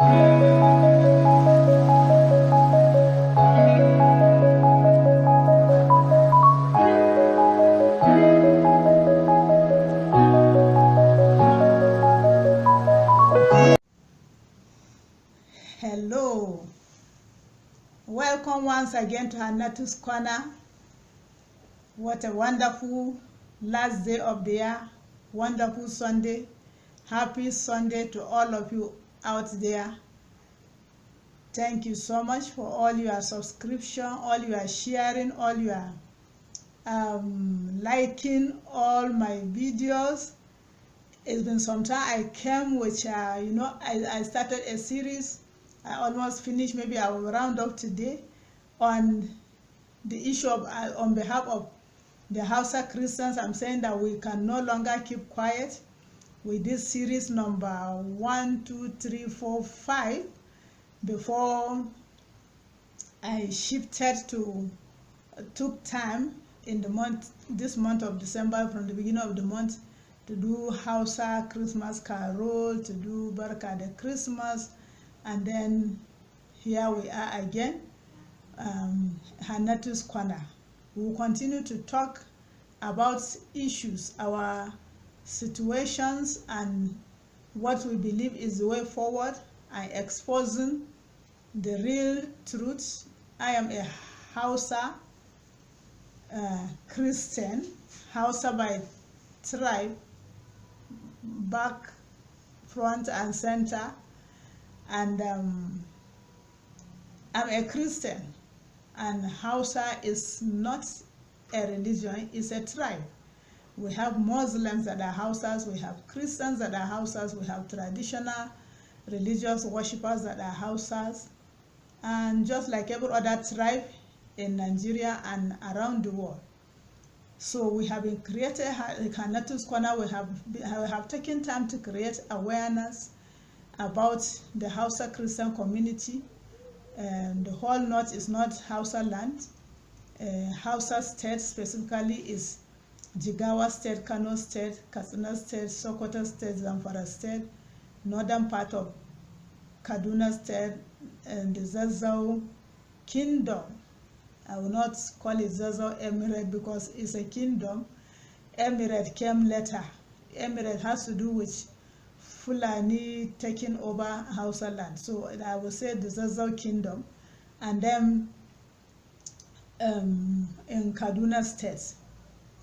Hello, welcome once again to Hannatu's Corner. What a wonderful last day of the year, wonderful Sunday. Happy Sunday to all of you out there. Thank you so much for all your subscription, all your sharing, all your liking all my videos. It's been some time I came with, I started a series. I almost finished, maybe I will round up today on the issue of, on behalf of the Hausa Christians. I'm saying that we can no longer keep quiet with this series number 1, 2, 3, 4, 5 before I shifted to, took time in the month, this month of December, from the beginning of the month, to do Hausa Christmas Carol, to do Barka de Christmas, and then here we are again, Hannatu's Corner. We will continue to talk about issues, our situations, and what we believe is the way forward, and exposing the real truths. I am a Hausa Christian, Hausa by tribe, back, front, and center. And I'm a Christian, and Hausa is not a religion, it's a tribe. We have Muslims that are Hausas, we have Christians that are Hausas, we have traditional religious worshippers that are Hausas, and just like every other tribe in Nigeria and around the world. So we have been created Hannatu's Corner. We have taken time to create awareness about the Hausa Christian community. The whole north is not Hausa land. Hausa state specifically is Jigawa state, Kano state, Katsina state, Sokoto state, Zamfara state, northern part of Kaduna state, and the Zazzau kingdom. I will not call it Zazzau Emirate because it's a kingdom. Emirate came later. Emirate has to do with Fulani taking over Hausa land. So I will say the Zazzau kingdom. And then in Kaduna state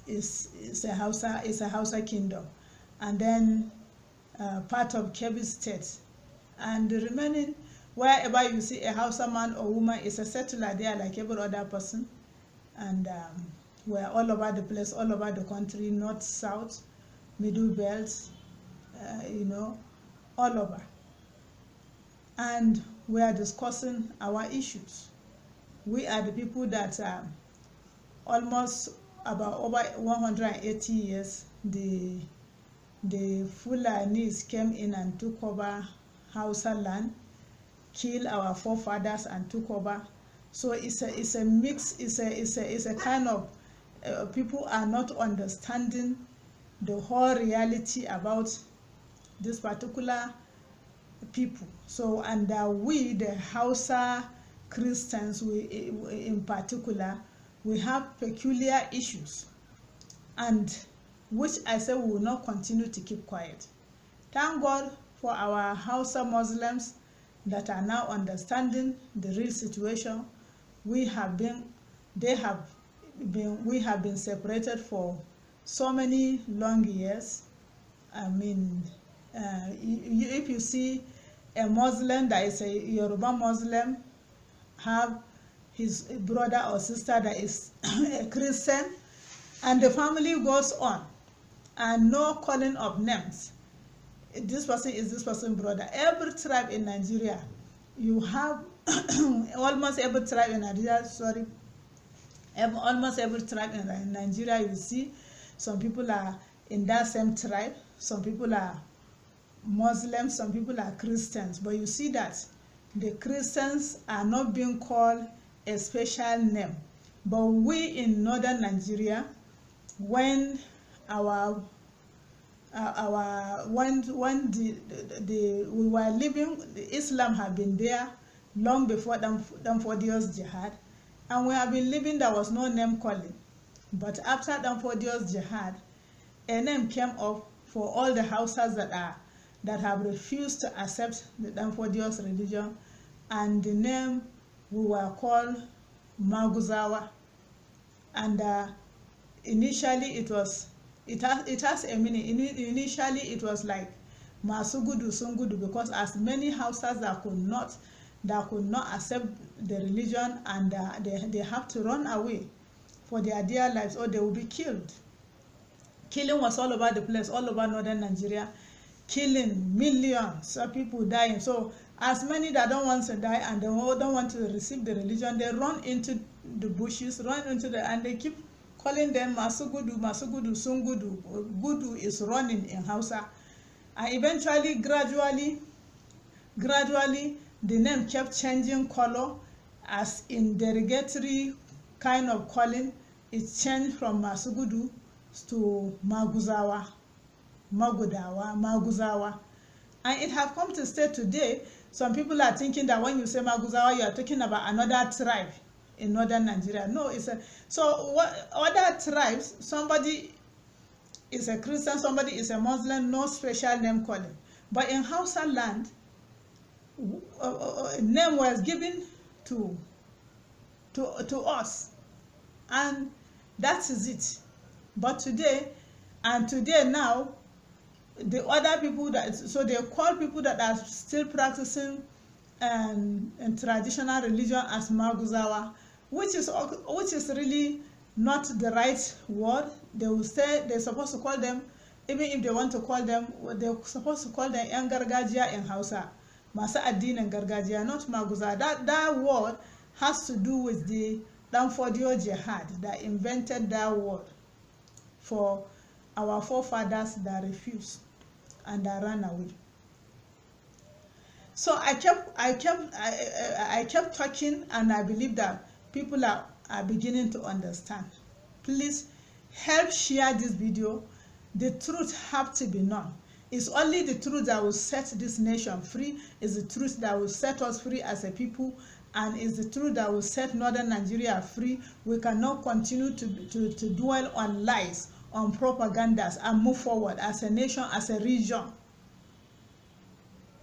is a Hausa kingdom. And then part of Kebbi state. And the remaining, wherever you see a Hausa man or woman, is a settler there like every other person. And we're all over the place, all over the country, north, south, middle belt, all over. And we are discussing our issues. We are the people that almost about over 180 years, the Fulanis came in and took over Hausa land, killed our forefathers and took over. So it's a mix, it's a kind of people are not understanding the whole reality about this particular people. So, and we, the Hausa Christians, we in particular, we have peculiar issues, and which I say we will not continue to keep quiet. Thank God for our Hausa Muslims that are now understanding the real situation. We have been separated for so many long years. I mean, if you see a Muslim that is a Yoruba Muslim have his brother or sister that is a Christian, and the family goes on, and no calling of names. This person is this person's brother. Every tribe in Nigeria, you have almost every tribe in Nigeria, almost every tribe in Nigeria, you see some people are in that same tribe, some people are Muslims, some people are Christians, but you see that the Christians are not being called a special name. But we in northern Nigeria, when our when we were living, Islam had been there long before them 40 years jihad, and we have been living. There was no name calling, but after them 40 years jihad, a name came up for all the houses that have refused to accept the Danfodios religion, and the name we were called Maguzawa. And initially it has a meaning. Initially it was like Masugudu Sungudu, because as many houses that could not accept the religion, and they have to run away for their dear lives or they will be killed. Killing was all over the place, all over northern Nigeria. Killing millions of people dying. So as many that don't want to die and they don't want to receive the religion, they run into the bushes, and they keep calling them Masugudu, Masugudu, Sungudu. Gudu is running in Hausa. And eventually, gradually, the name kept changing color, as in derogatory kind of calling. It changed from Masugudu to Maguzawa, Maguzawa. And it has come to stay today. Some people are thinking that when you say Maguzawa, you are talking about another tribe in northern Nigeria. No, so what other tribes, somebody is a Christian, somebody is a Muslim, no special name calling. But in Hausa land, a name was given to us, and that is it. But today now, the other people so they call people that are still practicing traditional religion as Maguzawa, which is really not the right word. They will say they're supposed to call them, even if they want to call them, they're supposed to call them Yan Gargajiya in Hausa, Masa Addinin Gargajiya, not Maguzawa. That word has to do with the Danfodio Jihad that invented that word for our forefathers that refused and that ran away. So I kept talking, and I believe that people are beginning to understand. Please help share this video. The truth have to be known. It's only the truth that will set this nation free. It's the truth that will set us free as a people, and it's the truth that will set northern Nigeria free. We cannot continue to dwell on lies, on propagandas, and move forward as a nation, as a region.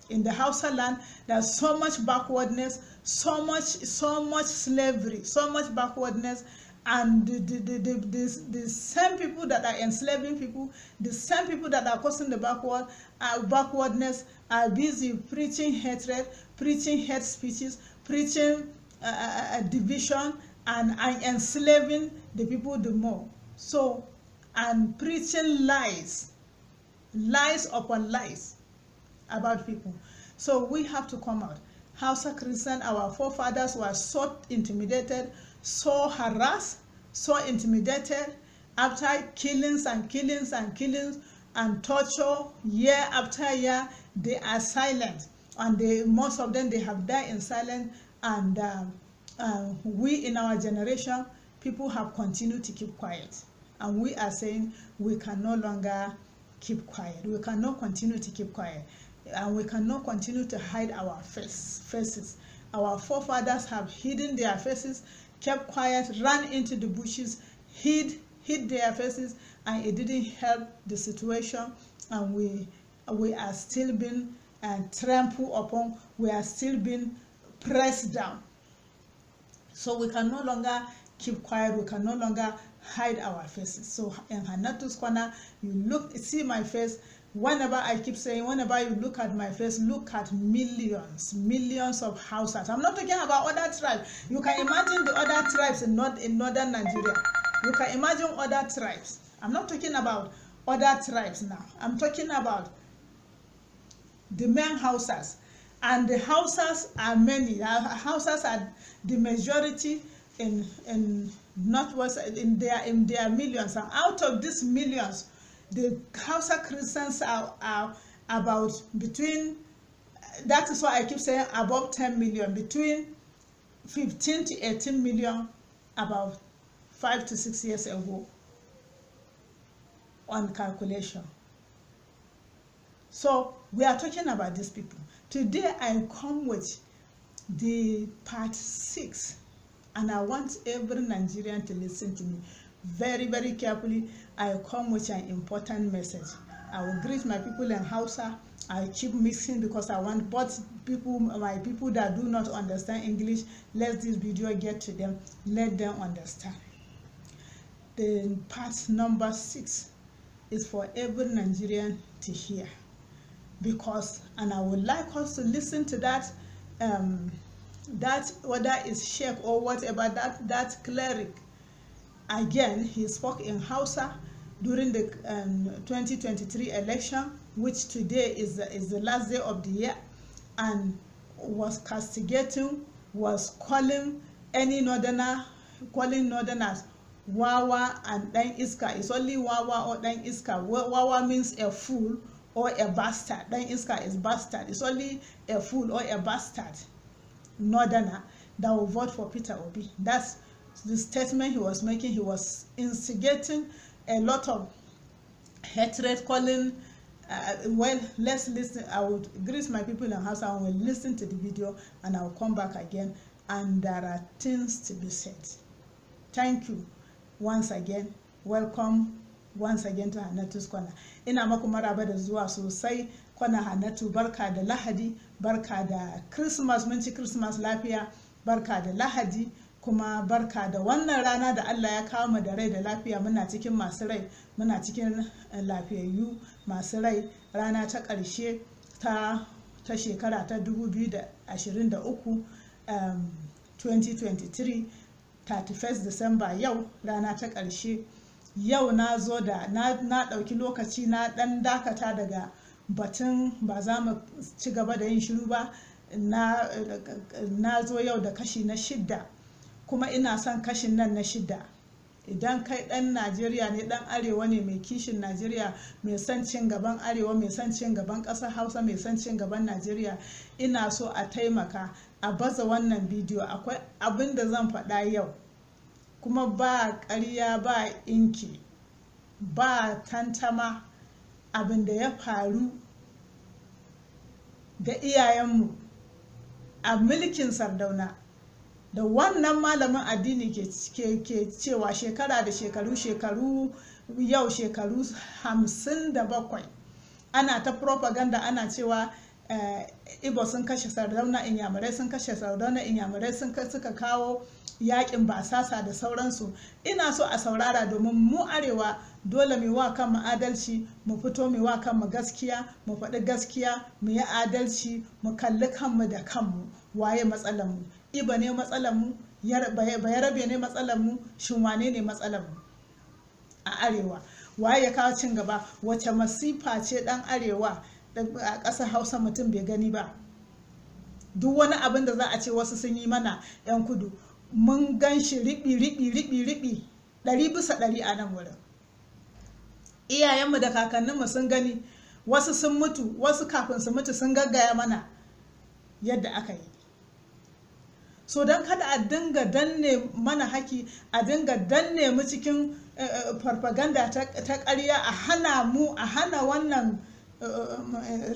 In the Hausa land, there's so much backwardness, so much slavery, so much backwardness, and the same people that are enslaving people, the same people that are causing the backwardness are busy preaching hatred, preaching hate speeches, preaching division, and enslaving the people the more. So, and preaching lies upon lies about people. So we have to come out. Hausa Christian, our forefathers were so intimidated, so harassed, so intimidated, after killings and killings and killings and torture year after year. They are silent, and most of them, they have died in silence. And we in our generation, people have continued to keep quiet, and we are saying we can no longer keep quiet. We cannot continue to keep quiet, and we cannot continue to hide our faces. Our forefathers have hidden their faces, kept quiet, ran into the bushes, hid their faces, and it didn't help the situation. And we are still being trampled upon. We are still being pressed down. So we can no longer keep quiet. We can no longer hide our faces. So in Hanatu's corner, you see my face. Whenever I keep saying, whenever you look at my face, look at millions of houses. I'm not talking about other tribes. You can imagine the other tribes in northern Nigeria. You can imagine other tribes. I'm not talking about other tribes now. I'm talking about the main houses. And the houses are many. The houses are the majority in Northwest, in their millions. And out of these millions, the Hausa Christians are about between, that is why I keep saying above 10 million, between 15 to 18 million about 5 to 6 years ago on calculation. So we are talking about these people. Today I come with the part 6, and I want every Nigerian to listen to me very, very carefully. I come with an important message. I will greet my people in Hausa. I keep mixing because I want both people, my people that do not understand English, let this video get to them, let them understand. The part number 6 is for every Nigerian to hear, because, and I would like us to listen to that, that whether it's sheikh or whatever, that cleric. Again, he spoke in Hausa during the 2023 election, which today is the last day of the year, and was castigating, was calling any northerner, calling northerners wawa and dan iska. It's only wawa or dan iska. Wawa means a fool or a bastard. Dan iska is bastard. It's only a fool or a bastard northerner that will vote for Peter Obi. That's the statement he was making. He was instigating a lot of hatred, calling. Well, let's listen. I would greet my people in the house and will listen to the video, and I will come back again, and there are things to be said. Thank you once again. Welcome once again to Hannatu's Corner. Ina maku maraba da zuwa sosai kwana Hannatu. Barka da Lahadi, barka da Christmas, mun ci Christmas lafiya, barka da Lahadi, kuma barka da wannan rana da Allah ya kawo mu da rai da lafiya. Muna cikin masu rai, muna cikin lafiyayyu masu rai. Rana ta ƙarshe ta shekara ta 2023, 2023, 31st December, yau rana ta ƙarshe. Yau na zo da na ɗauki lokaci na ɗan dakata daga batun, ba za mu ci gaba da yin shiru ba. Na zo yau da kashi na 6, kuma ina son kashin nan na 6. Idan kai ɗan Najeriya ne, ɗan arewa ne, mai kishin Najeriya, mai son cin gaban arewa, mai son cin gaban ƙasar Hausa, mai son cin gaban Najeriya, ina so a taimaka a baza wannan bidiyo. Akwai abin da zan faɗa yau, kuma ba ƙarya, ba inki, ba tantama. Abin da ya faru da iyayenmu a mulkin Sardauna, da wannan malamin addini ke cewa shekara da shekaru yau shekaru 57 ana ta propaganda, ana cewa Igbo sun kashe Sardauna, Inyamurai sun kashe Sardauna, Inyamurai suka kawo yakin basasa da sauransu. Ina so a saurara, domin mu arewa dole mu wa kanmu adalci, mu fito mu wa kanmu gaskiya, mu faɗi gaskiya, mu yi adalci, mu kalli kanmu da kanmu. Waye matsalarmu? Iba ne matsalarmu? Bayarabe ne matsalarmu? Shin wane ne matsalarmu a arewa? Waye ya kawo cin gaba? Wace masifa ce ɗan arewa a ƙasar Hausa mutum bai gani ba? Duk wani abin da za a ce wasu sun yi mana 'yan kudu, mun gan shi riɓi 100% a nan wurin. Iyayenmu da kakanninmu sun gani, wasu sun mutu, wasu kafin su mutu sun gaggaya mana yadda aka yi. So don kada a dinga danne mana haki, a dinga danne mu cikin farfaganda ta ƙarya, a hana mu, a hana wannan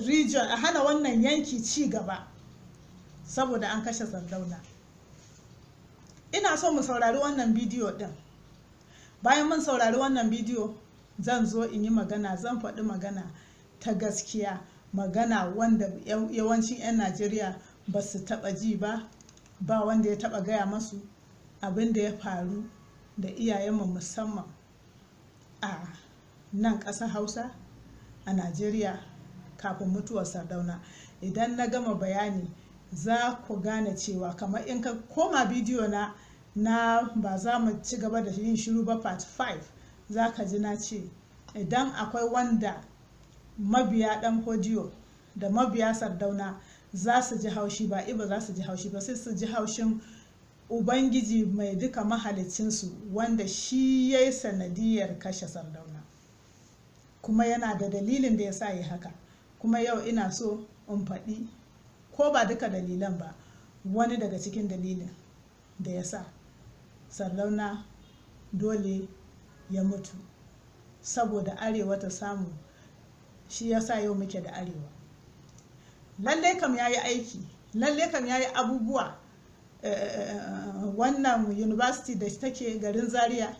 region, a hana wannan yanki ci gaba saboda an kashe Sardauna. Ina so mu saurari wannan bidiyo din. Bayan mun saurari wannan bidiyo, zan zo in yi magana, zan faɗi magana ta gaskiya, magana wanda yawancin 'yan Najeriya ba su taɓa ji ba, ba wanda ya taɓa gaya masu abin da ya faru da iyayenmu, musamman a nan ƙasar Hausa, a Najeriya, kafin mutuwar Sardauna. Idan na gama bayani, za ku gane cewa, kamar in ka koma bidiyo na ba za mu ci gaba da yin shiru ba, part 5, za ka ji na ce idan akwai wanda mabiya ɗan hodiyo da mabiya Sardauna za su ji haushi, ba Iba za su ji haushi ba, sai su ji haushin Ubangiji mai duka mahalicinsu, wanda shi ya yi sanadiyar kashe Sardauna, kuma yana da dalilin da ya sa yi haka. Kuma yau ina so in faɗi, ko ba duka dalilan ba, wani daga cikin dalilin da ya sa Sardauna dole ya mutu, saboda arewa ta samu shi yasa yau muke da arewa. Lalle kam yayi aiki, lalle kam yayi abubuwa. Wannan university da take garin Zaria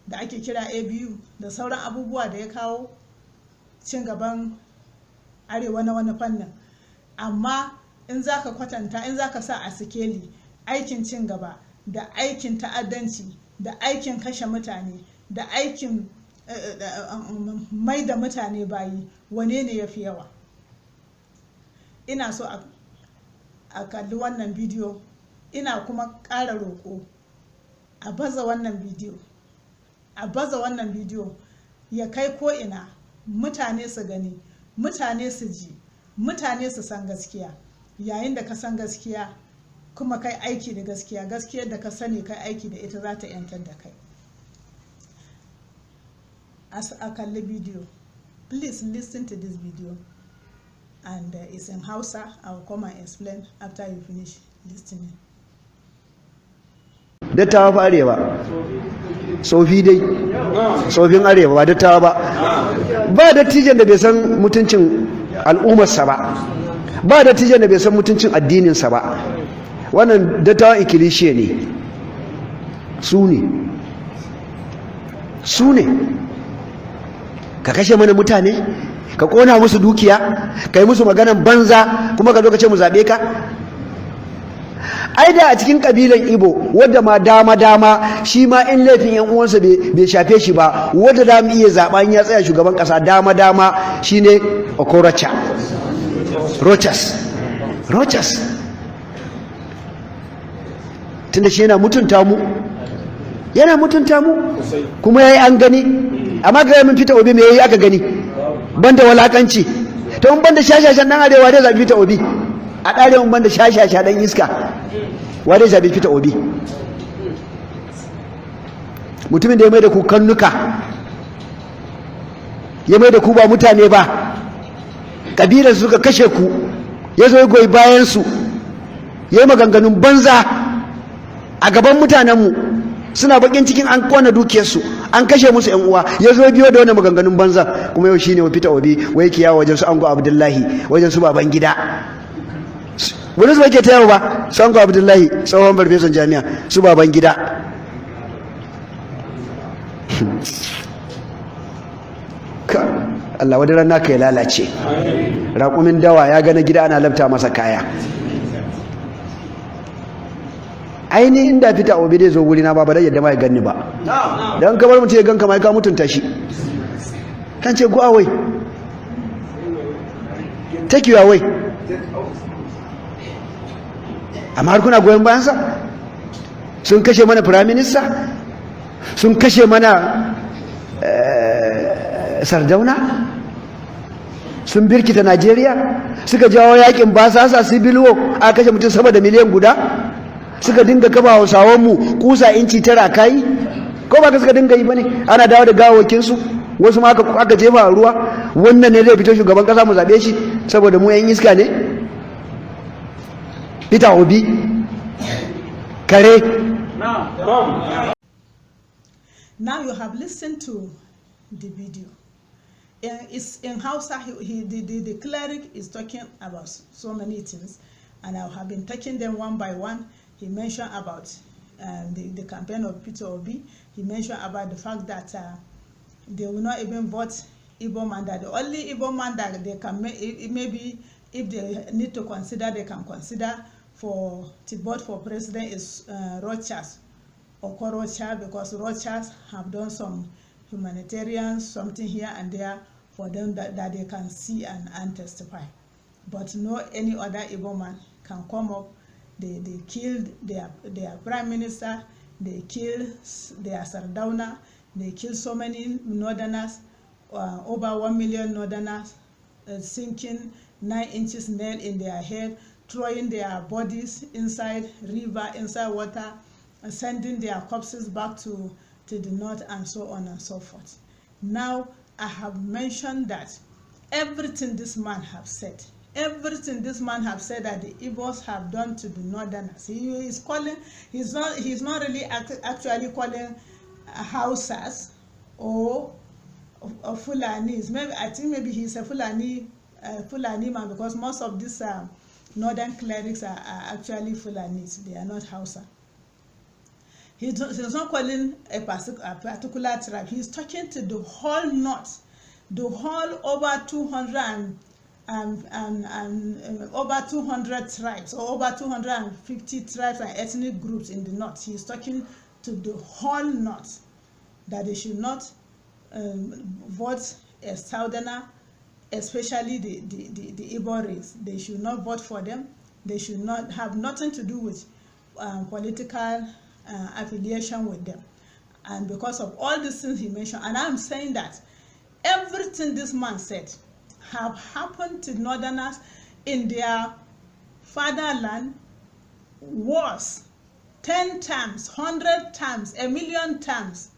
da ake kira ABU da sauran abubuwa da ya kawo cin gaban arewa na wani fannin. Amma in zaka kwatanta, in zaka sa a sikeli aikin cin gaba da aikin ta'addanci da aikin kashe mutane da aikin mai da mutane bayi, wane ne ya fi yawa? Ina so a kalli wannan bidiyo, ina kuma ƙara roƙo a baza wannan bidiyo, a baza wannan bidiyo ya kai ko'ina, mutane su gani, mutane su ji, mutane su san gaskiya. Yayin da ka san gaskiya kuma kai aiki da gaskiya, gaskiyar da ka sani kai aiki da ita za ta 'yantar da kai. As a kalli video, please listen to this video, and it's in Hausa. I will come and explain after you finish listening. Dattawa fa arewa, tsofi dai, tsofin arewa ba dattawa ba. Ba dattijan da bai san mutuncin al'ummarsa ba, ba dattijan da bai san mutuncin addininsa ba. Wannan dattawa ikilishe ne, su ne. Ka kashe mana mutane, ka kona musu dukiya, ka yi musu maganan banza, kuma ka zo ka ce mu zaɓe ka? Ai da a cikin kabilan Igbo wadda ma dama shi ma in laifin yan uwansa bai shafe shi ba, wadda da mu iya zaɓa ya tsaya shugaban ƙasa dama shine Okorocha Rochas, tunda shi yana mutunta mu kuma yayi an gani. Amma ga mun fita Obi me yayi aka gani banda walakanci? To mun banda shashashan dan arewa dai zabi fita Obi a dare, mun banda shashasha dan iska wa dai zabi fita Obi? Mutumin da ya mai da ku kannuka, ya mai da ku ba mutane ba, kabilar suka kashe ku, ya zo ya goyi bayan su, ya yi maganganun banza a gaban mutanenmu, suna bakin cikin an kona dukiyarsu, an kashe musu yan uwa, ya zo biyo da wani maganganun banza. Kuma yau shine fita Obi wai kiyawa wajen su Ango Abdullahi, wajen su baban gida. Wani su ke ta yawo ba, su Ango Abdullahi tsohon farfesan jami'a, su baban gida. Allah wadda ran naka ya lalace. Raƙumin dawa ya gana gida ana labta masa kaya. Ainihin inda fita Obi dai zo guri na ba dai yadda mai ganni ba. Dan kamar mutum ya ganka mai ka mutunta shi. Kan ce go away. Take you away. Amma har kuna goyon bayan sa? Sun kashe mana prime minister? Sun kashe mana Sardauna? Sun birkita Najeriya? Suka jawo yakin basasa civil war, aka kashe mutum sama da miliyan guda? Suka dinga kaba Hausawanmu kusa inci tara kai, ko ba ka suka dinga yi bane? Ana dawo da gawakin su, wasu ma aka jefa a ruwa. Wannan ne zai fito shugaban kasa mu zabe shi saboda mu yan iska ne? Peter Obi kare. Now you have listened to the video. It's in Hausa. The cleric is talking about so many things, and I have been taking them one by one. He mentioned about the campaign of Peter Obi. He mentioned about the fact that they will not even vote Igbo man. That the only Igbo man that they can maybe if they need to consider, they can consider to vote for president is Rochas or Okorocha, because Rochas have done some humanitarian something here and there for them that they can see and testify. But no any other Igbo man can come up. They killed their prime minister, they killed their Sardauna, they killed so many northerners, over 1 million northerners, sinking 9 inches nail in their head, throwing their bodies inside river, inside water, and sending their corpses back to the north, and so on and so forth. Now, I have mentioned that everything this man have said, everything this man have said that the Igbos have done to the northerners. He is calling, he's not really actually calling Hausas or of Fulanis. Maybe I think maybe he's a Fulani man, because most of these northern clerics are actually Fulanis. They are not Hausa. He's not calling a particular tribe. He's talking to the whole north, the whole over 200 over 200 tribes, or over 250 tribes and ethnic groups in the north. He's talking to the whole north that they should not vote a Sardauna, especially the Igbo race. They should not vote for them. They should not have nothing to do with political affiliation with them. And because of all these things he mentioned, and I'm saying that everything this man said have happened to northerners in their fatherland was 10 times, 100 times, 1,000,000 times.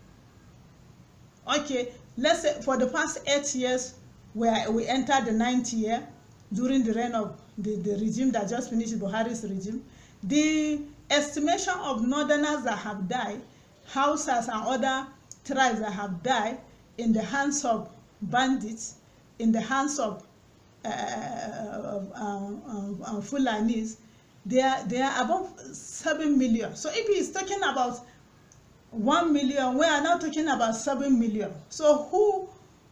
Okay, let's say for the past 8 years, where we entered the 9th year during the reign of the regime that just finished, Buhari's regime, the estimation of northerners that have died, Hausas and other tribes that have died in the hands of bandits, in the hands of Fulanis, they are above 7 million. So if he is talking about 1 million, we are now talking about 7 million. So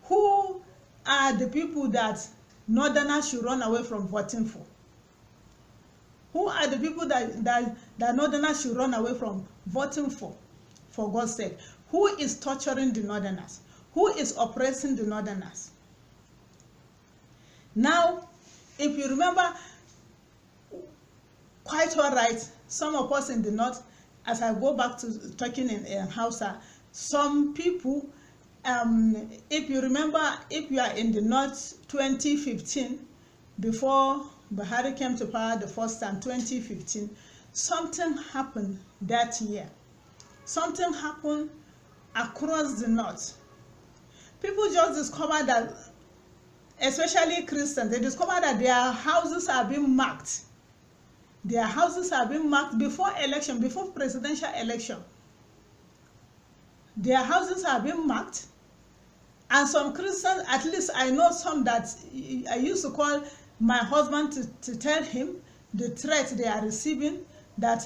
who are the people that northerners should run away from voting for? Who are the people that northerners should run away from voting for God's sake? Who is torturing the northerners? Who is oppressing the northerners? Now, if you remember, quite all right, some of us in the north, as I go back to talking in Hausa, some people, if you remember, if you are in the north 2015, before Buhari came to power the first time, 2015, something happened that year. Something happened across the north. People just discovered that, especially Christians, they discovered that their houses are being marked. Their houses are being marked before election, before presidential election. Their houses are being marked. And some Christians, at least I know some that I used to call my husband to tell him the threat they are receiving, that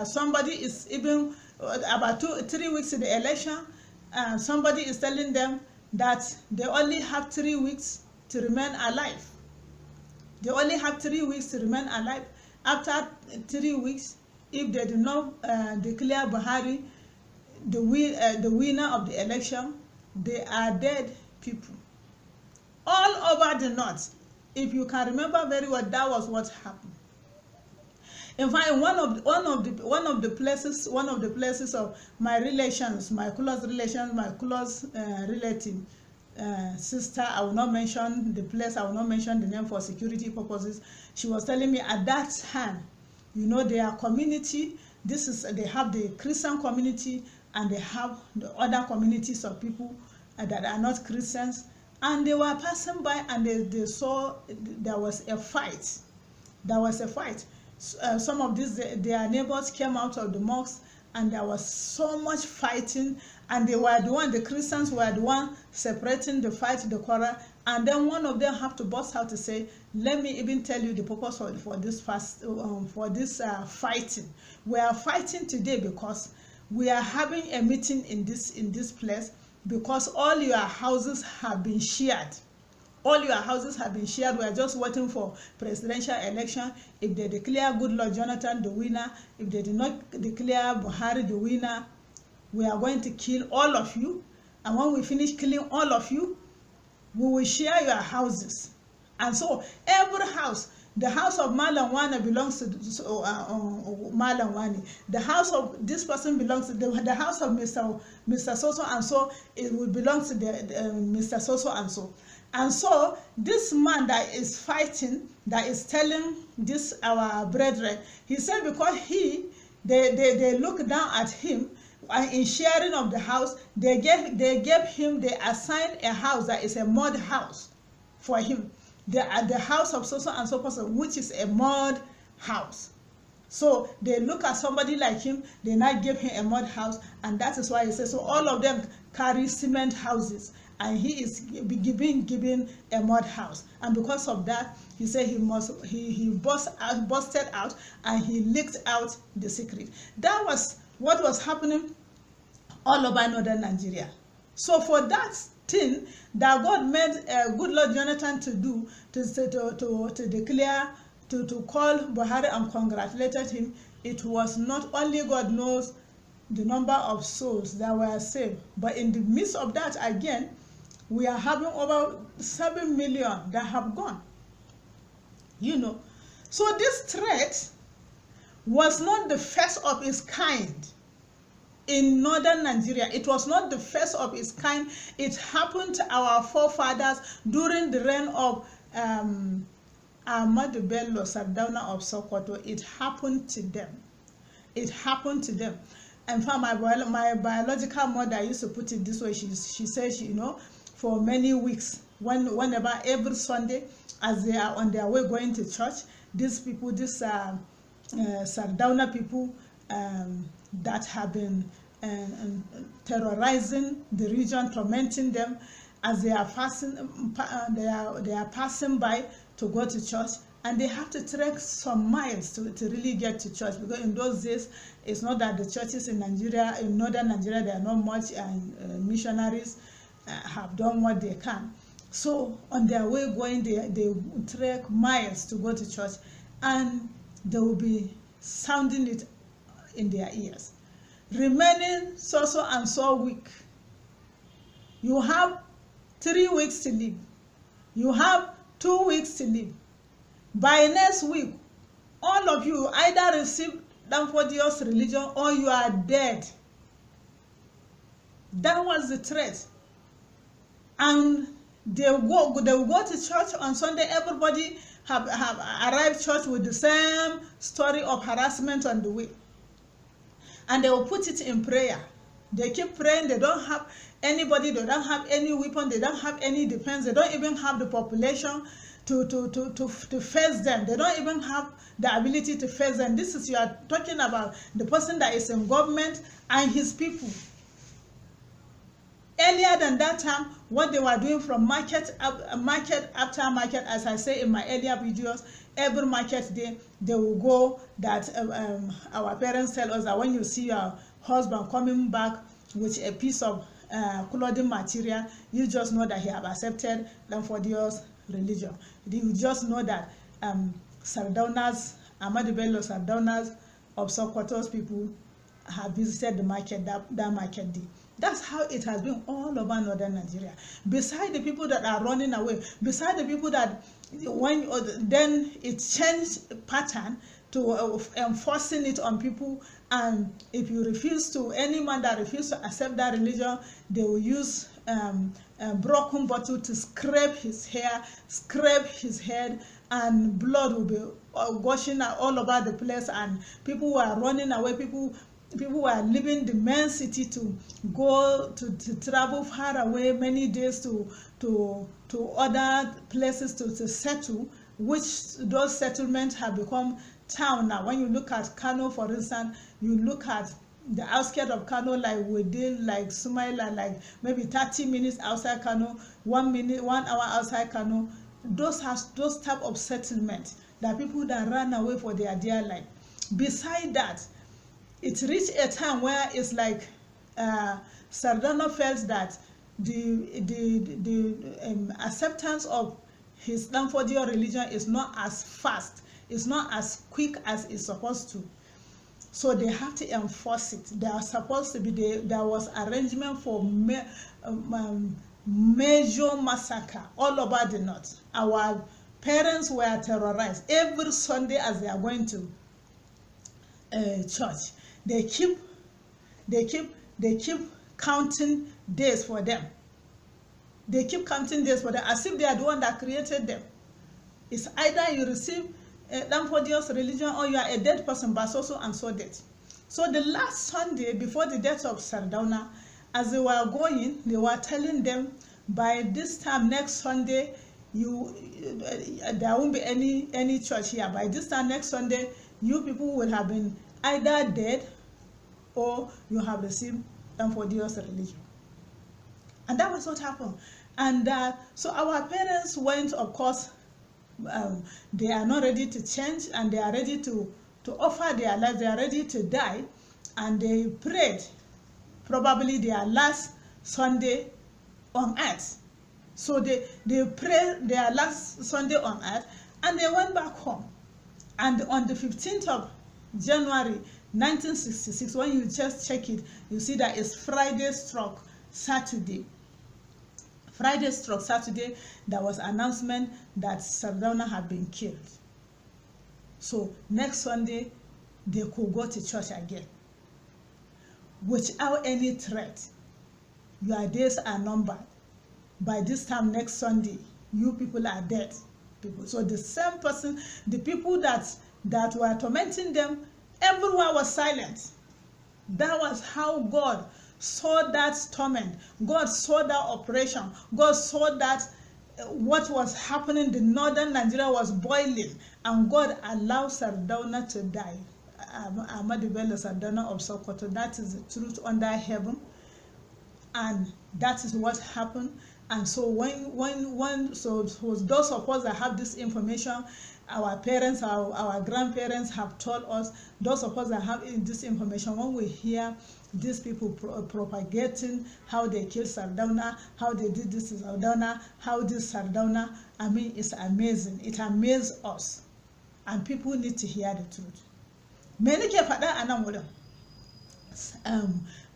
somebody is even about 3 weeks to the election, somebody is telling them that they only have 3 weeks to remain alive. They only have 3 weeks to remain alive. After 3 weeks, if they do not declare Buhari the winner of the election, they are dead people. All over the north. If you can remember very well, that was what happened. In fact, one of the places of my relations, my close relations, my close relative, sister, I will not mention the place, I will not mention the name for security purposes. She was telling me at that time, you know, their community, they have the Christian community and they have the other communities of people that are not Christians, and they were passing by and they saw there was a fight. There was a fight. Some of these, their neighbors came out of the mosque, and there was so much fighting, and they were the one, the Christians were the one separating the fight, the quarrel, and then one of them have to burst out to say, let me even tell you the purpose for this fighting. We are fighting today because we are having a meeting in this place, because all your houses have been shared. All your houses have been shared. We are just waiting for presidential election. If they declare Goodluck Jonathan the winner, if they do not declare Buhari the winner, we are going to kill all of you. And when we finish killing all of you, we will share your houses. And so every house, the house of Malam Wane belongs to Malam Wane. The house of this person belongs to the house of Mr. Soso and so, it will belong to Mr. Soso and so. And so this man that is fighting, that is telling this our brethren, he said because they look down at him, and in sharing of the house, they assigned a house that is a mud house for him. The house of so and so person, which is a mud house. So they look at somebody like him, they now give him a mud house, and that is why he says, so all of them carry cement houses, and he is given a mud house. And because of that, he said he busted out and he leaked out the secret. That was what was happening all over northern Nigeria. So for that thing that God made good Lord Jonathan to do, to declare, to call Buhari and congratulated him, it was not only God knows the number of souls that were saved, but in the midst of that, again, we are having over 7 million that have gone. You know, so this threat was not the first of its kind in northern Nigeria. It was not the first of its kind. It happened to our forefathers during the reign of Ahmadu Bello, Sardauna of Sokoto. It happened to them. It happened to them. In fact, my biological mother used to put it this way. She says, you know, for many weeks, whenever every Sunday, as they are on their way going to church, these people, Sardauna people that have been terrorizing the region, tormenting them, as they are passing, they are passing by to go to church, and they have to trek some miles to really get to church, because in those days, it's not that the churches in Nigeria, in northern Nigeria, there are not much, and missionaries have done what they can. So on their way going, they trek miles to go to church, and they will be sounding it in their ears. Remaining so and so week. You have 3 weeks to live. You have 2 weeks to live. By next week, all of you either receive Danfodious religion or you are dead. That was the threat. And they will go to church on Sunday. Everybody have arrived church with the same story of harassment on the way. And they will put it in prayer. They keep praying. They don't have anybody. They don't have any weapon. They don't have any defense. They don't even have the population to face them. They don't even have the ability to face them. This is, you are talking about the person that is in government and his people. Earlier than that time, what they were doing from market after market, as I say in my earlier videos, every market day, they will go that our parents tell us that when you see your husband coming back with a piece of clothing material, you just know that he have accepted Danfodious religion. You just know that Sardauna's, Ahmadu Bello Sardauna's of Sokoto's people have visited the market that market day. That's how it has been all over northern Nigeria. Beside the people that are running away, beside the people that then it changed pattern to enforcing it on people, and if you refuse to, any man that refuses to accept that religion, they will use a broken bottle to scrape his hair, scrape his head, and blood will be gushing all over the place, and people who are running away, people who are leaving the main city to go to travel far away many days to other places to settle, which those settlements have become town now. When you look at Kano, for instance, you look at the outskirts of Kano, like within, like Sumaila, like maybe 30 minutes outside Kano, 1 hour outside Kano. Those type of settlement that people that run away for their dear life. Beside that, it reached a time where it's like Sardauna felt that the acceptance of his Danfodious religion is not as fast, it's not as quick as it's supposed to. So they have to enforce it. There are supposed to be there was arrangement for major massacre all over the north. Our parents were terrorized every Sunday as they are going to church. They keep counting days for them. They keep counting days for them as if they are the one that created them. It's either you receive Danfodious religion or you are a dead person, but so and so dead. So the last Sunday before the death of Sardauna, as they were going, they were telling them, by this time next Sunday, there won't be any church here. By this time next Sunday, you people will have been either dead or you have received Danfodious religion. And that was what happened. And so our parents went, of course, they are not ready to change, and they are ready to offer their lives. They are ready to die, and they prayed probably their last Sunday on earth. So they prayed their last Sunday on earth, and they went back home. And on the 15th of January 1966, when you just check it, you see that it's Friday stroke Saturday. Friday stroke Saturday, there was announcement that Sardauna had been killed. So next Sunday, they could go to church again. Without any threat, your days are numbered. By this time next Sunday, you people are dead. So the same person, the people that were tormenting them, everyone was silent. That was how God saw that torment. God saw that operation. God saw that what was happening. The northern Nigeria was boiling, and God allowed Sardauna to die. Ahmadu Bello Sardauna of Sokoto. That is the truth under heaven, and that is what happened. And so so those of us that have this information, our parents, our grandparents have told us, those of us that have this information, when we hear these people propagating how they killed Sardauna, how they did this to Sardauna, how this Sardauna, I mean, it's amazing. It amazes us. And people need to hear the truth. Many ke faɗa a nan wurin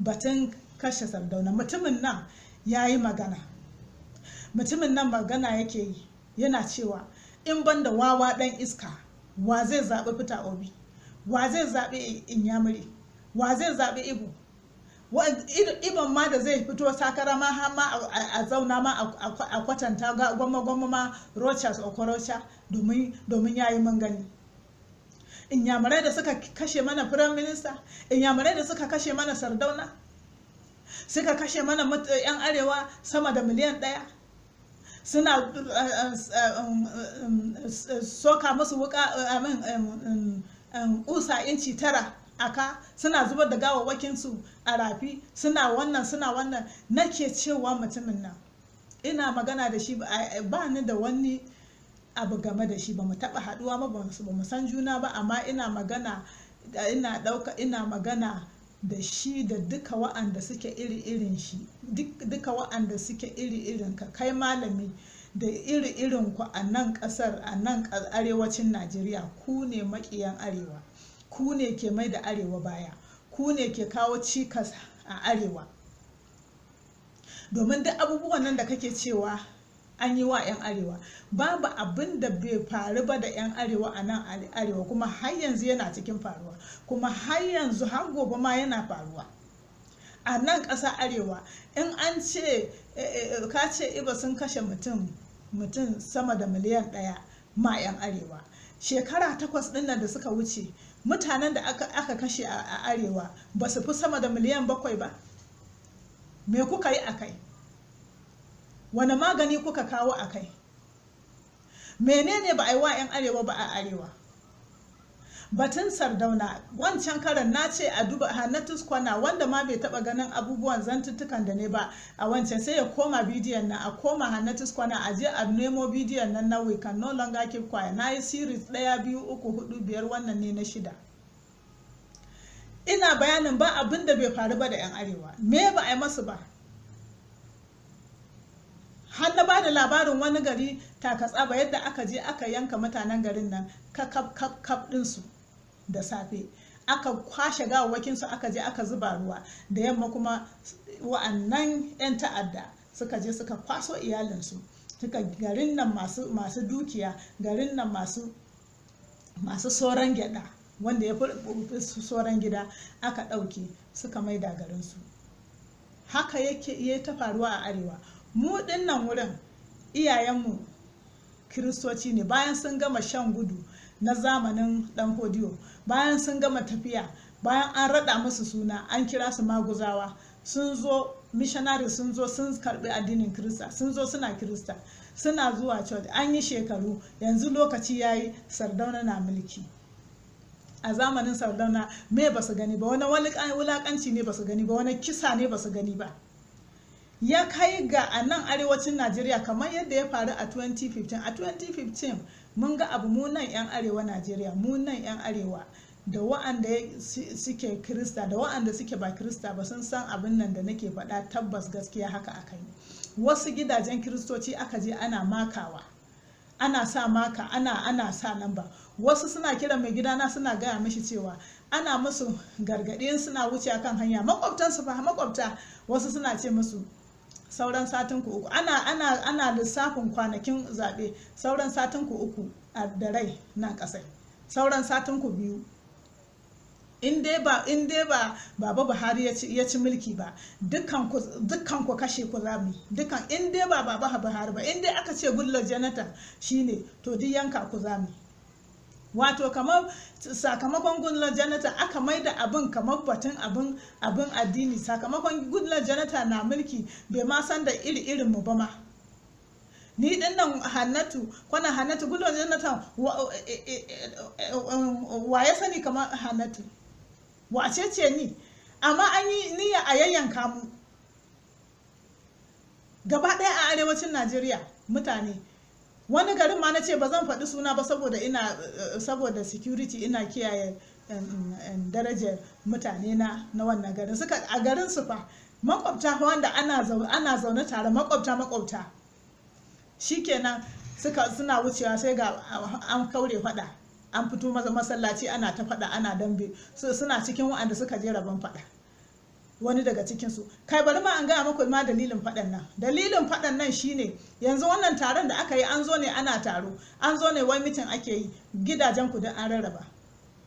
batun kashe Sardauna. Mutumin nan ya yi magana. Mutumin nan magana yake yi, yana cewa in ban da wawa ɗan iska, wa zai zaɓi Peter Obi, wa zai zaɓi Inyamiri, wa zai zaɓi Igbo. Ibon ma da zai fito takara ma har ma a zauna ma a kwatanta gwamma ma Rochas Okorocha domin yayi mun gani. Inyamurai da suka kashe mana Prime Minister, Inyamurai da suka kashe mana Sardauna, suka kashe mana yan arewa sama da miliyan 1, suna soka musu wuka kusa inci 9 aka, suna zubar da gawawwakin su a rafi, suna wannan nake cewa mutumin nan ina magana da shi ba ni da wani abu game da shi, ba mu taba haduwa ba mu san juna ba, amma ina magana da shi da duka wa'anda suke iri-irin shi, duka wa'anda suke iri-irin ka, kai malami da iri-irin ku a nan kasar, a nan arewacin Najeriya, ku ne makiyan arewa, ku ne ke mai da arewa baya, ku ne ke kawo cikas a arewa. Domin duk abubuwan nan da kake cewa an yi wa 'yan arewa, babu abin da bai faru ba da 'yan arewa a nan arewa, kuma har yanzu yana cikin faruwa, kuma har yanzu har gobe ma yana faruwa a nan ƙasa arewa. In an ce ka ce Ibo sun kashe mutum sama da miliyan 1 ma 'yan arewa, shekara 8 ɗin nan da suka wuce, mutanen da aka kashe a arewa ba su fi sama da miliyan 7 ba. Me kuka yi a kai? Wani magani kuka kawo a kai? Menene ba a yi wa 'yan arewa ba a arewa? Batun Sardauna, wancan karan na ce a duba Hannatus Kwana, wanda ma bai taba ganin abubuwan zantuttukan da ne ba a wancan, sai ya koma bidiyon nan, a koma Hannatus Kwana, a je a nemo bidiyon nan na We Can No Longer Keep Quiet. Na yi series 1, 2, 3, 4, 5, wannan ne na 6. Ina bayanin ba abin da bai faru ba da 'yan arewa. Me ba a yi masu ba? Har na ba da labarin wani gari Takatsaba yadda aka je aka yanka mutanen garin nan kap ɗinsu da safe, aka kwashe gawawwakinsu, aka je aka zuba ruwa, da yamma kuma wa'annan 'yan ta'adda suka je suka kwaso iyalinsu, suka garin nan masu dukiya, garin nan masu soran gyada, wanda ya fi soran gida, aka ɗauke suka maida garinsu. Haka yake ta faruwa a arewa. Mu dinnan wurin iyayenmu Kiristoci ne, bayan sun gama shan gudu na zamanin Dan Hodiyo, bayan sun gama tafiya, bayan an rada musu suna, an kira su Maguzawa, sun zo missionary, sun zo sun karbi addinin Kirista, sun zo suna Kirista, suna zuwa church, an yi shekaru, yanzu lokaci yayi Sardauna na mulki. A zamanin Sardauna me ba su gani ba? Wani wulakanci ne ba su gani ba? Wani kisa ne ba su gani ba? ya kai ga a nan arewacin Najeriya kamar yadda ya faru a 2015. A 2015 mun ga abu mu nan 'yan arewa Najeriya, mu nan 'yan arewa da wa'anda suke Kirista da wa'anda suke ba Kirista ba sun san abin nan da nake faɗa tabbas gaskiya haka aka yi. Wasu gidajen Kiristoci aka je ana makawa, ana sa maka, ana sa lamba. Wasu suna kiran mai gidana suna gaya mishi cewa ana musu gargaɗi suna wuce kan hanya, makwabtansu fa makwabta, wasu suna ce musu sauran satin ku uku, ana lissafin kwanakin zaɓe, sauran satin ku uku da rai nan ƙasai, sauran satin ku 2. in dai ba Baba Buhari ya ci mulki ba, dukkan ku kashe ku zamu, dukkan in dai ba Baba Buhari ba, in dai aka ce Goodluck Jonathan shine to duk yanka ku zamu. Wato kamar sakamakon Goodluck Jonathan aka maida abin kamar batun abin addini. Sakamakon Goodluck Jonathan na mulki bai ma san da irin mu ba ma. Ni din nan Hannatu Goodluck Jonathan wa ya sani kamar Hannatu, wace ce ni? Amma an yi niyya a yayyanka mu gaba ɗaya a arewacin Najeriya mutane. Wani garin ma na ce ba zan faɗi suna ba saboda security, ina kiyaye darajar mutane na wannan garin. Suka a garin su fa makwabta wanda ana zaune tare, makwabta shikenan suna wucewa sai ga an kaure faɗa, an fito masallaci ana ta faɗa, ana dambe. Suna cikin waɗanda suka je rabon faɗa, wani daga cikinsu. Kai bari ma an gaya muku ma dalilin faɗan nan. Dalilin faɗan nan shine yanzu wannan taron da aka yi, an zo ne ana taro, an zo ne wai mitin ake yi, gidajen ku da an rarraba.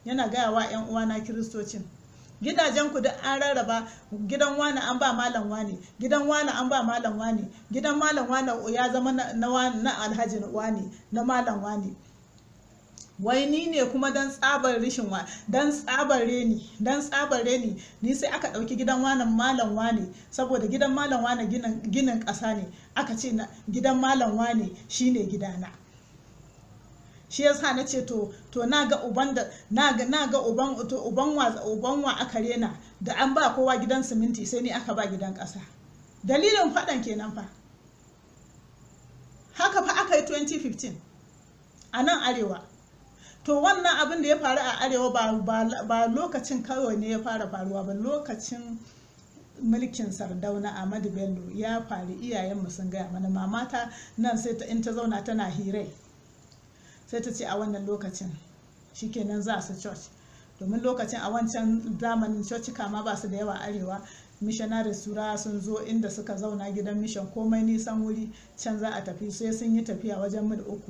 Yana gaya wa 'yan uwana Kiristocin, gidajen ku da an rarraba, gidan wani an ba malam wani, gidan wani an ba malam wani, gidan malam wani ya zama na alhaji wani, na malam wani. Wai ni ne kuma dan tsabar rishin dan tsabar reni ni sai aka ɗauki gidan malam wane, saboda gidan malam wane ginin ƙasa ne, aka ce gidan malam wane shine gidana. Shi yasa na ce to na ga uban wa aka rena, da an ba kowa gidan siminti sai ni aka ba gidan ƙasa. Dalilin faɗan kenan fa. Haka fa aka yi 2015 a nan arewa. To wannan abin da ya faru a arewa ba lokacin kawai ne ya fara faruwa ba, lokacin mulkin Sardauna Ahmadu Bello ya faru. Iyayenmu sun gaya mana, mamata nan sai in ta zauna tana hirai sai ta ce a wannan lokacin shikenan za su church, domin lokacin a wancan zamanin church kama ba su da yawa arewa. Missionary sura sun zo inda suka zauna gidan mission, komai nisan wuri can za a tafi, sai sun yi tafiya wajen mil 3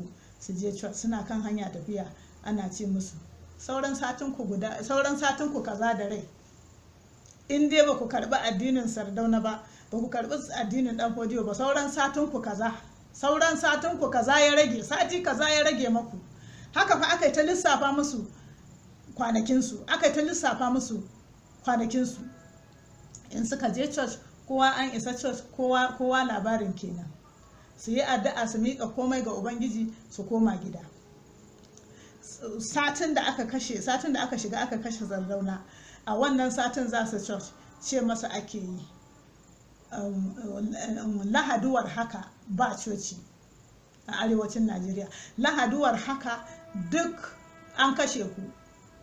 su je church. Suna kan hanya tafiya ana ce musu sauran satin ku kaza da rai, in dai ba ku karbi addinin Sardauna ba ku karbi addinin Dan Fodiyo ba, sauran satin ku kaza ya rage, sati kaza ya rage maku. Haka fa aka yi ta lissafa musu kwanakinsu, in suka je church kowa an isa church, kowa labarin kenan. Su yi addu'a, su miƙa komai ga Ubangiji, su koma gida. Satin da aka shiga aka kashe Sardauna, a wannan satin za su church ce masa ake yi lahaduwar haka ba coci a arewacin Najeriya. Lahaduwar haka duk an kashe ku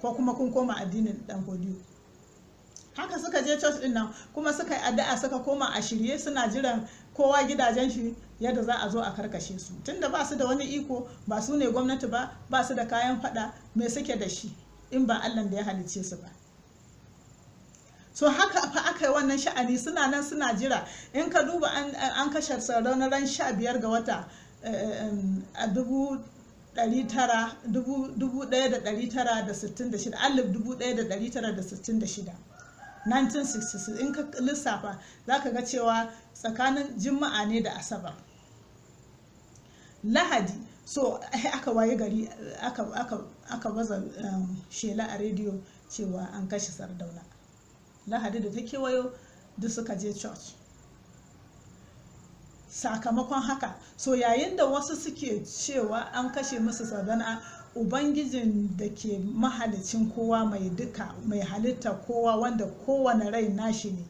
ko kuma kun koma addinin Dan Fodiyo. Haka suka je church din nan kuma suka yi addu'a, suka koma a shirye, suna jiran kowa gidajen shi yadda za a zo a karkashe su. Tunda ba su da wani iko, ba su ne gwamnati ba su da kayan fada, me suke da shi in ba Allah da ya halicce su ba. So haka fa aka yi wannan sha'ani, suna nan suna jira. In ka duba an kashe Sardauna ran 15 ga wata a 1966 in ka lissafa za ka ga cewa tsakanin Juma'a ne da Asabar. Lahadi so aka waye gari aka baza shela a rediyo cewa an kashe Sardauna. Lahadi da ta kewayo duk suka je church. Sakamakon haka, so yayin da wasu suke cewa an kashe musu Sardauna, Ubangijin da ke mahalicin kowa, mai duka, mai halitta kowa, wanda kowane rai nashi ne,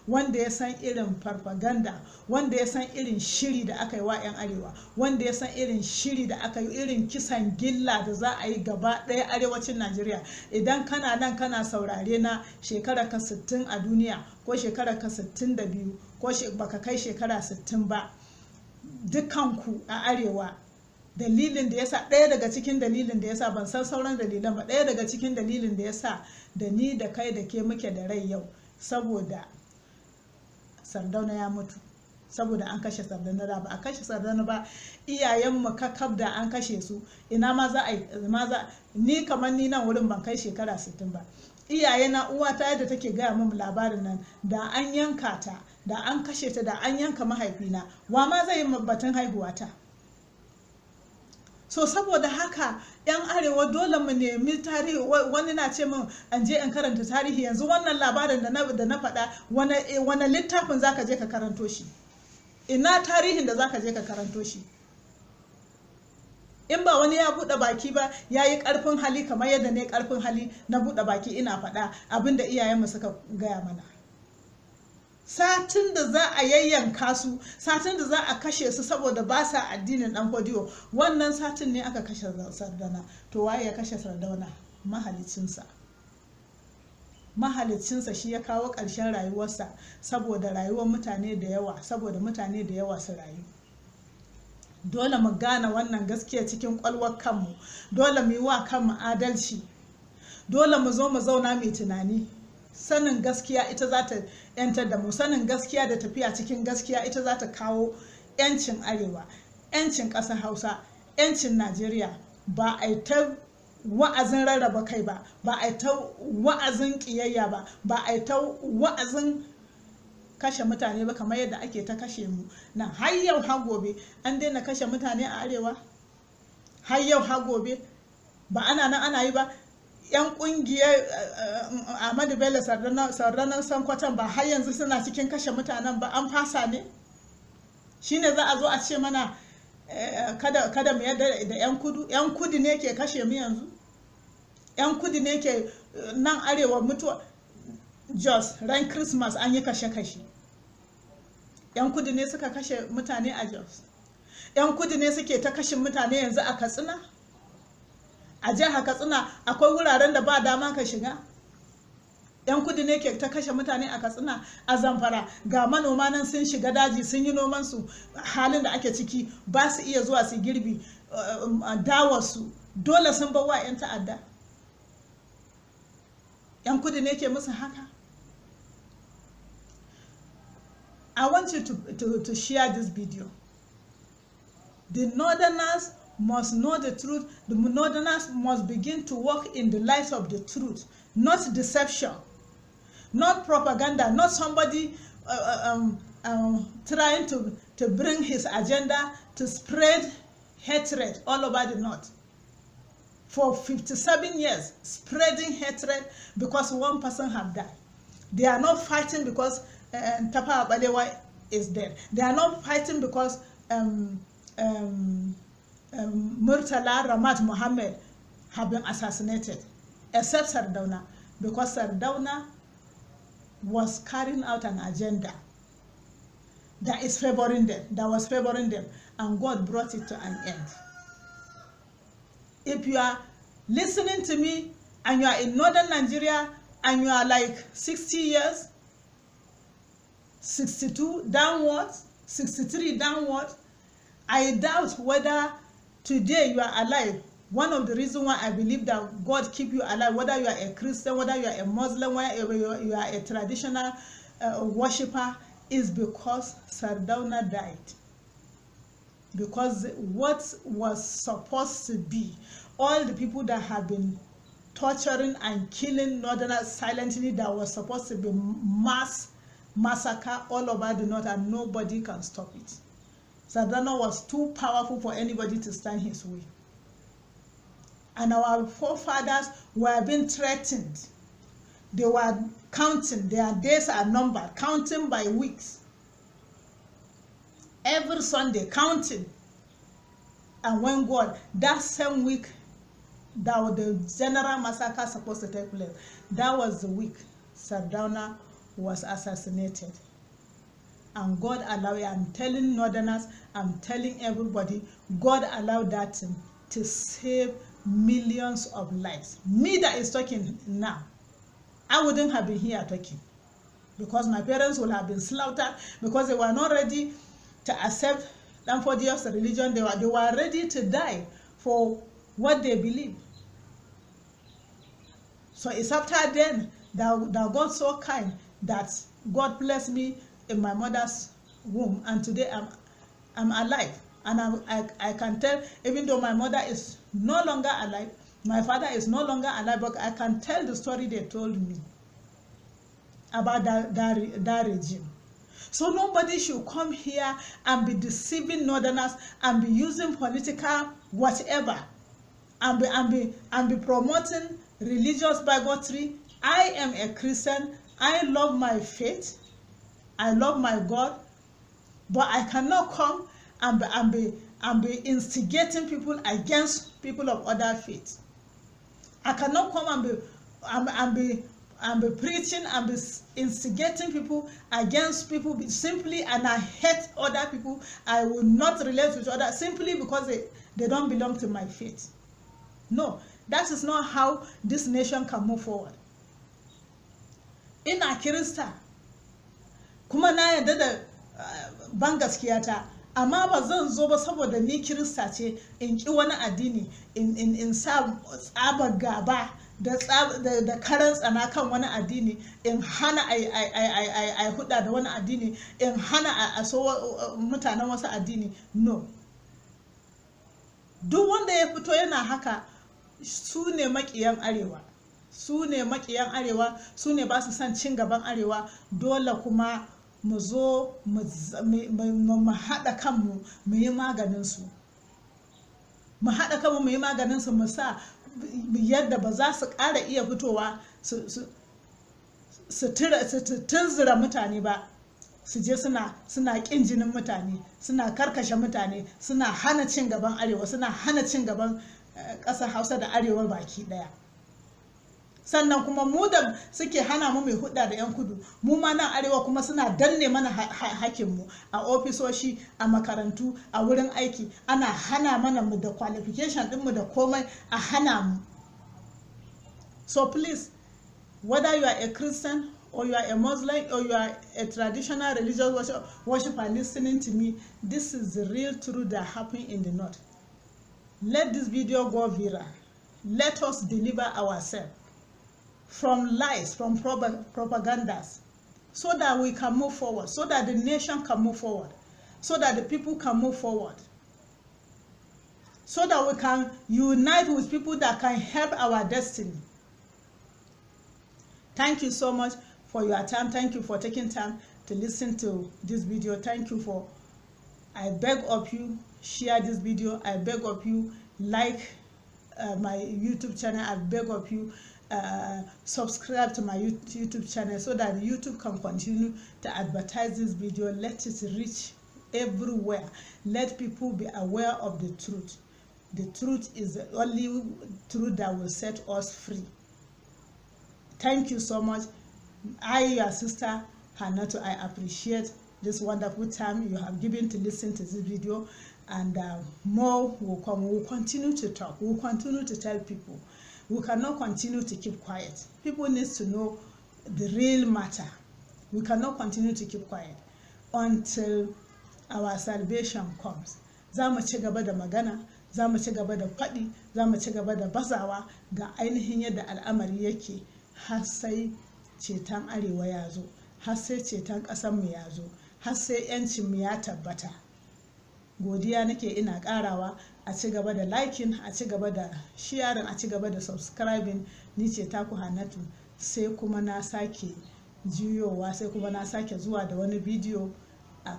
wanda ya san irin farfaganda, wanda ya san irin shiri da aka yi wa 'yan arewa, wanda ya san irin shiri da aka yi, irin kisan gilla da za a yi gaba ɗaya arewacin Najeriya. Idan kana nan kana saurare na shekara ka 60 a duniya, ko shekara ka 62, ko baka kai shekara 60 ba, dukanku a arewa, dalilin da yasa, ɗaya daga cikin dalilin da yasa, ban san sauran dalilan ba, ɗaya daga cikin dalilin da yasa da ni da kai da ke muke da rai yau, saboda Sardauna ya mutu, saboda an kashe Sardauna. Da ba a kashe Sardauna ba, iyayenmu kakab da an kashe su, ina ma za a yi, ni kamar ni nan wurin ban kai shekara 60 ba, iyayena, uwata yadda take gaya min labarin nan, da an yanka ta, da an kashe ta, da an yanka mahaifina, wa ma zai yi batun haihuwata? So saboda haka 'yan arewa dole mu nemi tarihi. Wani na ce min an je in karanta tarihi, yanzu wannan labarin da na faɗa, wani littafin zaka je ka karanto shi? Ina tarihin da zaka je ka karanto shi? In ba wani ya buɗe baki ba, ya yi ƙarfin hali kamar yadda ne ƙarfin hali na buɗe baki ina faɗa abinda iyayenmu suka gaya mana. Satin da za a yayyanka su, satin da za a kashe su saboda ba sa addinin ɗan Fodiyo, wannan satin ne aka kashe Sardauna. To waye ya kashe Sardauna? Mahalicinsa. Mahalicinsa shi ya kawo ƙarshen rayuwarsa, saboda rayuwar mutane da yawa, saboda mutane da yawa su rayu. Dole mu gane wannan gaskiya cikin ƙwalwar kanmu, dole mu yi wa kanmu adalci, dole mu zo mu zauna mai tunani. Sanin gaskiya ita za ta 'yantar da mu, sanin gaskiya da tafiya cikin gaskiya ita za ta kawo 'yancin arewa, 'yancin ƙasar Hausa, 'yancin Najeriya. Ba a yi ta wa'azin rarraba kai ba, ba a yi ta wa'azin ƙiyayya ba, ba a yi ta wa'azin kashe mutane ba kamar yadda ake ta kashe mu nan. Har yau har gobe an daina kashe mutane a arewa? Har yau har gobe ba ana nan ana yi ba? 'Yan kungiyar Ahmadu Bello Sardauna Sankwatan ba har yanzu suna cikin kashe mutanen ba? An fasa ne? Shine za a zo a ce mana kada mu yadda da 'yan kudu? 'Yan kudu ne ke kashe mu yanzu? 'Yan kudu ne ke nan arewa mutuwa? Jos ran Christmas an yi kashe-kashe. 'Yan kudu ne suka kashe mutane a Jos? 'Yan kudu ne suke ta kashe mutane yanzu a Katsina? A jihar Katsina akwai wuraren da ba dama ka shiga? 'Yan kudu ne ke ta kashe mutane a Katsina? A Zamfara ga manoma nan sun shiga daji sun yi nomansu, halin da ake ciki ba su iya zuwa su girbi dawarsu, dole sun bawa 'yan ta'adda. 'Yan kudu ne ke musu haka? I want you to share this video. The Northerners must know the truth. The Northerners must begin to walk in the light of the truth, not deception, not propaganda, not somebody trying to bring his agenda to spread hatred all over the North. For 57 years, spreading hatred because one person have died. They are not fighting because Tafawa Balewa is dead. They are not fighting because Murtala Ramat Mohammed have been assassinated, except Sardauna, because Sardauna was carrying out an agenda that is favoring them, and God brought it to an end. If you are listening to me and you are in northern Nigeria and you are like 60 years, 62 downwards, 63 downwards, I doubt whether today you are alive. One of the reasons why I believe that God keep you alive, whether you are a Christian, whether you are a Muslim, whether you are a traditional worshipper, is because Sardauna died. Because what was supposed to be, all the people that have been torturing and killing Northerners silently, that was supposed to be mass massacre all over the North, and nobody can stop it. Sardauna was too powerful for anybody to stand his way. And our forefathers were being threatened. They were counting, their days are numbered, counting by weeks. Every Sunday, counting. And when God, that same week, that was the general massacre supposed to take place, that was the week Sardauna was assassinated. And God allowed it. I'm telling Northerners, I'm telling everybody, God allowed that thing to save millions of lives. Me that is talking now, I wouldn't have been here talking, because my parents would have been slaughtered, because they were not ready to accept Danfodius religion. They were ready to die for what they believe. So it's after then that God so kind that God blessed me in my mother's womb, and today I'm alive. And I can tell, even though my mother is no longer alive, my father is no longer alive, but I can tell the story they told me about that regime. So nobody should come here and be deceiving Northerners and be using political whatever and be promoting religious bigotry. I am a Christian. I love my faith. I love my God. But I cannot come and be instigating people against people of other faiths. I cannot come and be preaching and be instigating people against people simply, and I hate other people. I will not relate with others simply because they don't belong to my faith. No, that is not how this nation can move forward. Ina Kirista, kuma na yadda da ban gaskiyata, amma ba zan zo ba saboda ni Kirista ce in ki wani addini, in sa tsabar gaba da karan tsana kan wani addini, in hana ai huda da wani addini, in hana a so mutanen wasu addini. No, duk wanda ya fito yana haka su ne makiyan arewa, su ne makiyan arewa, su ne ba su son cin gaban arewa. Dole kuma mu zo mu haɗa kanmu mu yi maganinsu, mu haɗa kanmu mu yi maganinsu, mu sa yadda ba za su ƙara iya fitowa su tunzura mutane ba, su je suna ƙin jinin mutane, suna karkashe mutane, suna hana cin gaban arewa, suna hana cin gaban ƙasar Hausa da arewa baki ɗaya. Sannan kuma mu da suke hana mu mai hudda da 'yan kudu, mu ma nan arewa kuma suna danne mana hakinmu a ofisoshi, a makarantu, a wurin aiki. Ana hana mana mu da qualification ɗinmu da komai, a hana mu. So please, whether you are a Christian or you are a Muslim or you are a traditional religious worshiper listening to me, this is the real truth that happened in the north. Let this video go viral. Let us deliver ourselves from lies, from propagandas, so that we can move forward, so that the nation can move forward, so that the people can move forward, so that we can unite with people that can help our destiny. Thank you so much for your time. Thank you for taking time to listen to this video. Thank you for, I beg of you, share this video. I beg of you, like my YouTube channel. I beg of you, subscribe to my YouTube channel so that YouTube can continue to advertise this video. Let it reach everywhere. Let people be aware of the truth. The truth is the only truth that will set us free. Thank you so much. I, your sister Hannatu, I appreciate this wonderful time you have given to listen to this video, and more will come. We will continue to talk. We will continue to tell people. We cannot continue to keep quiet. People need to know the real matter. We cannot continue to keep quiet until our salvation comes. Za mu ci gaba da magana, za mu ci gaba da faɗi, za mu ci gaba da bazawa ga ainihin yadda al'amari yake, har sai ceton arewa ya zo, har sai ceton ƙasarmu ya zo, har sai 'yancinmu ya tabbata. Godiya nake ina ƙarawa. A ci gaba da liking, a ci gaba da sharing, a ci gaba da subscribing. Ni ce taku Hannatu, sai kuma na sake juyowa, sai kuma na sake zuwa da wani bidiyo a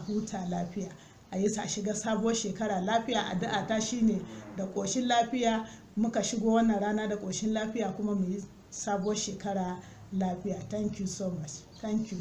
huta lafiya. A yi shiga sabuwar shekara lafiya. Addu'a ta shine da ƙoshin lafiya muka shigo wannan rana, da ƙoshin lafiya kuma mu yi sabuwar shekara lafiya. Thank you so much. Thank you.